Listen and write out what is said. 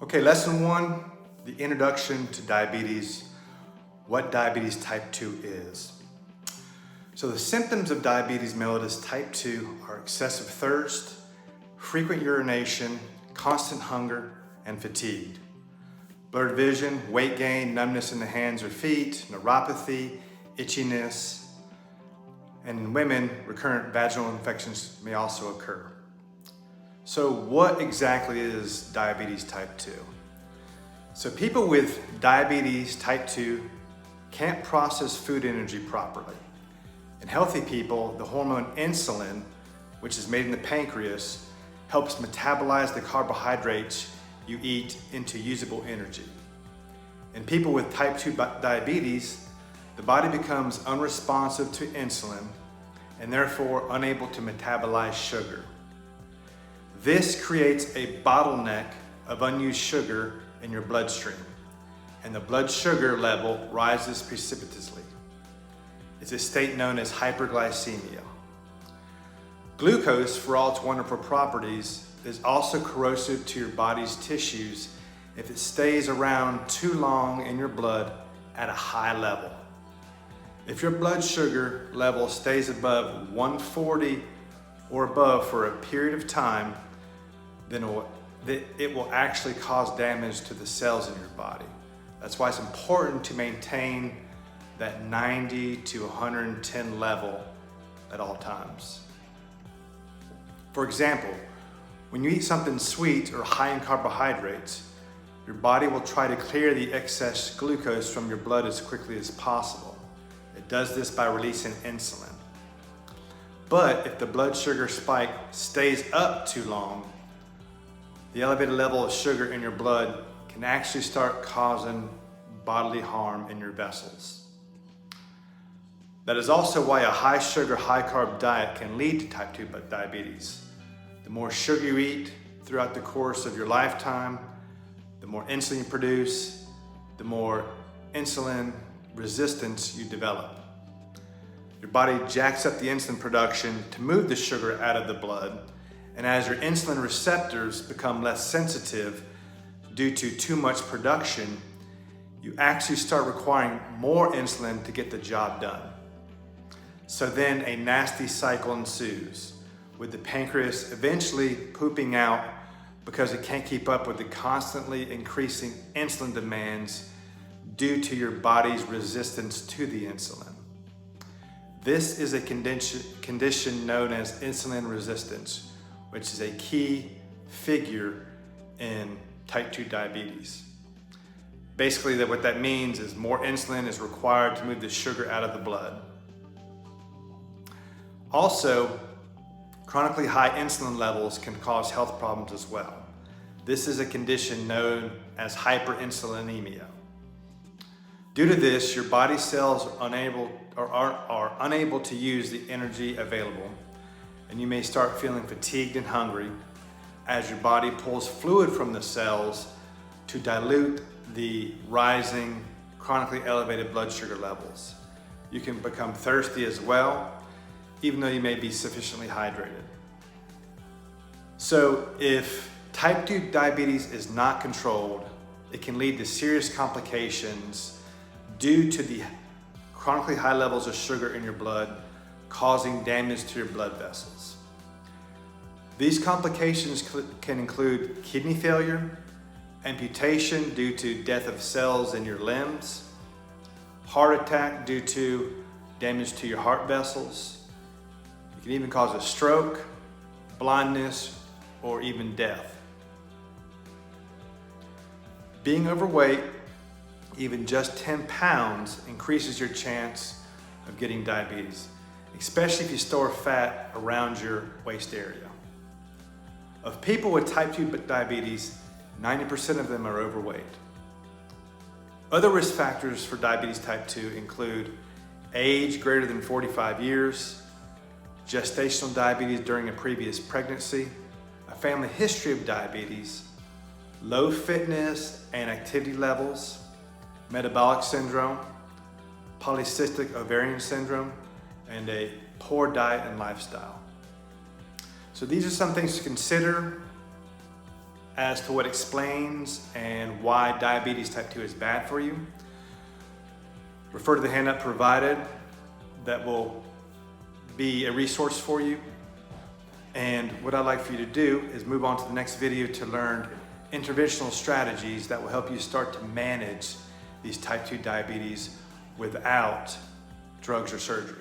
Okay, lesson one, the introduction to diabetes, what diabetes type 2 is. So the symptoms of diabetes mellitus type 2 are excessive thirst, frequent urination, constant hunger, and fatigue. Blurred vision, weight gain, numbness in the hands or feet, neuropathy, itchiness, and in women, recurrent vaginal infections may also occur. So what exactly is diabetes type 2? So people with diabetes type 2 can't process food energy properly. In healthy people, the hormone insulin, which is made in the pancreas, helps metabolize the carbohydrates you eat into usable energy. In people with type 2 diabetes, the body becomes unresponsive to insulin and therefore unable to metabolize sugar. This creates a bottleneck of unused sugar in your bloodstream, and the blood sugar level rises precipitously. It's a state known as hyperglycemia. Glucose, for all its wonderful properties, is also corrosive to your body's tissues if it stays around too long in your blood at a high level. If your blood sugar level stays above 140 or above for a period of time, then it will actually cause damage to the cells in your body. That's why it's important to maintain that 90 to 110 level at all times. For example, when you eat something sweet or high in carbohydrates, your body will try to clear the excess glucose from your blood as quickly as possible. It does this by releasing insulin. But if the blood sugar spike stays up too long, the elevated level of sugar in your blood can actually start causing bodily harm in your vessels. That is also why a high sugar, high carb diet can lead to type 2 diabetes. The more sugar you eat throughout the course of your lifetime, the more insulin you produce, the more insulin resistance you develop. Your body jacks up the insulin production to move the sugar out of the blood, and as your insulin receptors become less sensitive due to too much production, you actually start requiring more insulin to get the job done. So then a nasty cycle ensues, with the pancreas eventually pooping out because it can't keep up with the constantly increasing insulin demands due to your body's resistance to the insulin. This is a condition known as insulin resistance, which is a key figure in type 2 diabetes. Basically, what that means is more insulin is required to move the sugar out of the blood. Also, chronically high insulin levels can cause health problems as well. This is a condition known as hyperinsulinemia. Due to this, your body cells are unable to use the energy available, and you may start feeling fatigued and hungry as your body pulls fluid from the cells to dilute the rising chronically elevated blood sugar levels. You can become thirsty as well, even though you may be sufficiently hydrated. So if type 2 diabetes is not controlled, it can lead to serious complications due to the chronically high levels of sugar in your blood, causing damage to your blood vessels. These complications can include kidney failure, amputation due to death of cells in your limbs, heart attack due to damage to your heart vessels. It can even cause a stroke, blindness, or even death. Being overweight, even just 10 pounds, increases your chance of getting diabetes, especially if you store fat around your waist area. Of people with type 2 diabetes, 90% of them are overweight. Other risk factors for diabetes type 2 include age greater than 45 years, gestational diabetes during a previous pregnancy, a family history of diabetes, low fitness and activity levels, metabolic syndrome, polycystic ovarian syndrome, and a poor diet and lifestyle. So these are some things to consider as to what explains and why diabetes type 2 is bad for you, refer to the handout provided that will be a resource for you. And what I'd like for you to do is move on to the next video to learn interventional strategies that will help you start to manage these type 2 diabetes without drugs or surgery.